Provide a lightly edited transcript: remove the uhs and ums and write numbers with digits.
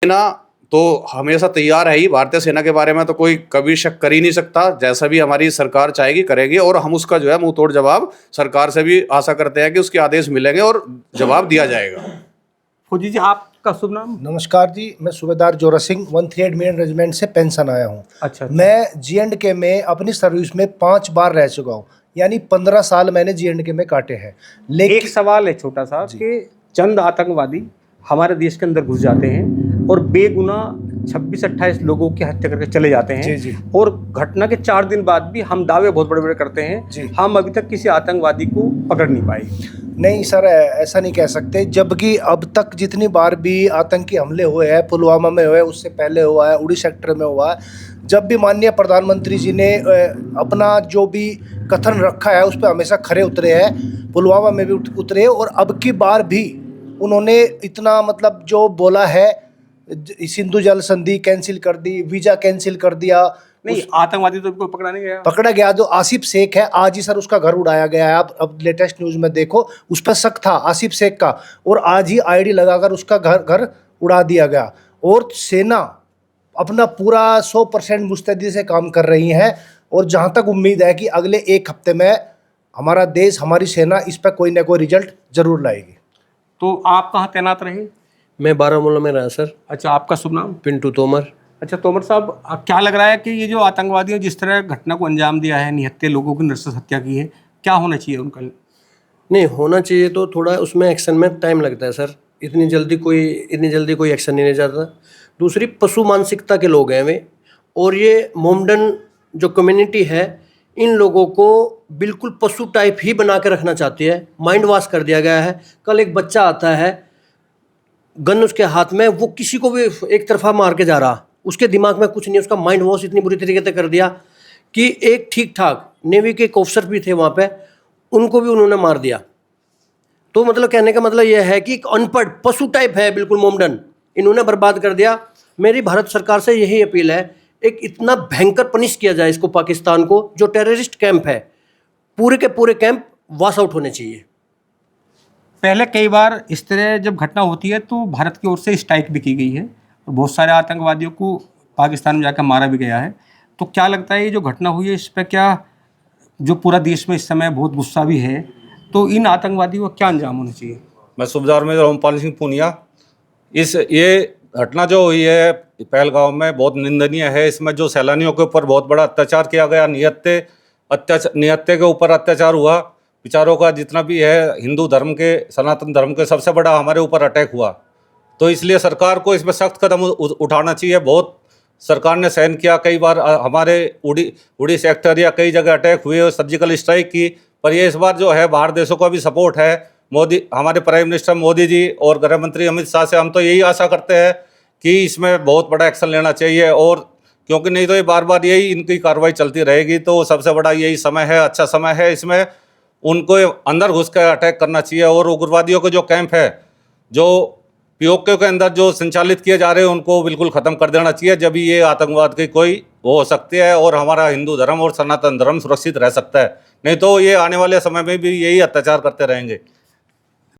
सेना तो हमेशा तैयार है ही। भारतीय सेना के बारे में तो कोई कभी शक कर ही नहीं सकता। जैसा भी हमारी सरकार चाहेगी करेगी, और हम उसका जो है मुंह तोड़ जवाब सरकार से भी आशा करते हैं कि उसके आदेश मिलेंगे और जवाब दिया जाएगा। फौजी जी, आपका शुभ नाम? नमस्कार जी, मैं सूबेदार जोरा सिंह 138 मेन रेजिमेंट से पेंशन आया हूँ। अच्छा। मैं J&K में अपनी सर्विस में 5 बार रह चुका हूँ, यानी 15 साल मैंने J&K में काटे हैं। लेकिन एक सवाल है छोटा सा कि चंद आतंकवादी हमारे देश के अंदर घुस जाते हैं और बेगुना 26-28 लोगों की हत्या करके चले जाते हैं। जी। और घटना के 4 दिन बाद भी हम दावे बहुत बड़े बड़े करते हैं, हम अभी तक किसी आतंकवादी को पकड़ नहीं पाए। नहीं सर, ऐसा नहीं कह सकते, जबकि अब तक जितनी बार भी आतंकी हमले हुए हैं, पुलवामा में हुए, उससे पहले हुआ है, उड़ी सेक्टर में हुआ है, जब भी माननीय प्रधानमंत्री जी ने अपना जो भी कथन रखा है उस पर हमेशा खरे उतरे हैं। पुलवामा में भी उतरे, और अब की बार भी उन्होंने इतना मतलब जो बोला है, सिंधु जल संधि कैंसिल कर दी, वीज़ा कैंसिल कर दिया। नहीं, आतंकवादी तो कोई पकड़ा नहीं गया। पकड़ा गया जो आसिफ शेख है, आज ही सर उसका घर उड़ाया गया है। आप अब लेटेस्ट न्यूज़ में देखो, उस पर शक था आसिफ शेख का, और आज ही आईडी लगाकर उसका घर उड़ा दिया गया। और सेना अपना पूरा 100% मुस्तैदी से काम कर रही है, और जहां तक उम्मीद है कि अगले 1 हफ्ते में हमारा देश, हमारी सेना इस पर कोई ना कोई रिजल्ट जरूर लाएगी। तो आप कहाँ तैनात रहे? मैं बारामूला में रहा सर। अच्छा, आपका शुभ नाम? पिंटू तोमर। अच्छा तोमर साहब, क्या लग रहा है कि ये जो आतंकवादियों जिस तरह घटना को अंजाम दिया है, निहत्थे लोगों की नृशंस हत्या की है, क्या होना चाहिए उनका? नहीं होना चाहिए, तो थोड़ा उसमें एक्शन में टाइम लगता है सर। इतनी जल्दी कोई एक्शन नहीं ले जाता। दूसरी, पशु मानसिकता के लोग हैं वे, और ये मोमडन जो कम्युनिटी है, इन लोगों को बिल्कुल पशु टाइप ही बना के रखना चाहती है। माइंड वॉश कर दिया गया है। कल एक बच्चा आता है, गन उसके हाथ में, वो किसी को भी एक तरफा मार के जा रहा, उसके दिमाग में कुछ नहीं। उसका माइंड वॉश इतनी बुरी तरीके से कर दिया कि एक ठीक ठाक नेवी के एक ऑफिसर भी थे वहाँ पे, उनको भी उन्होंने मार दिया। तो मतलब कहने का मतलब यह है कि एक अनपढ़ पशु टाइप है बिल्कुल मोमडन, इन्होंने बर्बाद कर दिया। मेरी भारत सरकार से यही अपील है, एक इतना भयंकर पनिश किया जाए इसको, पाकिस्तान को, जो टेररिस्ट कैंप है, पूरे के पूरे कैंप वॉश आउट होने चाहिए। पहले कई बार इस तरह जब घटना होती है तो भारत की ओर से स्ट्राइक भी की गई है, और बहुत सारे आतंकवादियों को पाकिस्तान में जाकर मारा भी गया है। तो क्या लगता है ये जो घटना हुई है, इस पर क्या, जो पूरा देश में इस समय बहुत गुस्सा भी है, तो इन आतंकवादियों का क्या अंजाम होना चाहिए? मैं सूबेदार मेजर ओमपाल सिंह पूनिया। ये घटना जो हुई है पहलगाम में बहुत निंदनीय है। इसमें जो सैलानियों के ऊपर बहुत बड़ा अत्याचार किया गया, निहत्थे के ऊपर अत्याचार हुआ, विचारों का जितना भी है, हिंदू धर्म के, सनातन धर्म के, सबसे बड़ा हमारे ऊपर अटैक हुआ। तो इसलिए सरकार को इसमें सख्त कदम उठाना चाहिए। बहुत सरकार ने सहन किया, कई बार हमारे उड़ी सेक्टर या कई जगह अटैक हुए, सर्जिकल स्ट्राइक की, पर ये इस बार जो है बाहर देशों का भी सपोर्ट है। मोदी, हमारे प्राइम मिनिस्टर मोदी जी और गृह मंत्री अमित शाह से हम तो यही आशा करते हैं कि इसमें बहुत बड़ा एक्शन लेना चाहिए, और क्योंकि नहीं तो ये बार बार यही इनकी कार्रवाई चलती रहेगी। तो सबसे बड़ा यही समय है, अच्छा समय है, इसमें उनको अंदर घुस कर अटैक करना चाहिए। और उग्रवादियों के जो कैंप है, जो पीओके के अंदर जो संचालित किए जा रहे हैं, उनको बिल्कुल ख़त्म कर देना चाहिए। जब ये आतंकवाद की कोई वो हो सकती है और हमारा हिंदू धर्म और सनातन धर्म सुरक्षित रह सकता है। नहीं तो ये आने वाले समय में भी यही अत्याचार करते रहेंगे।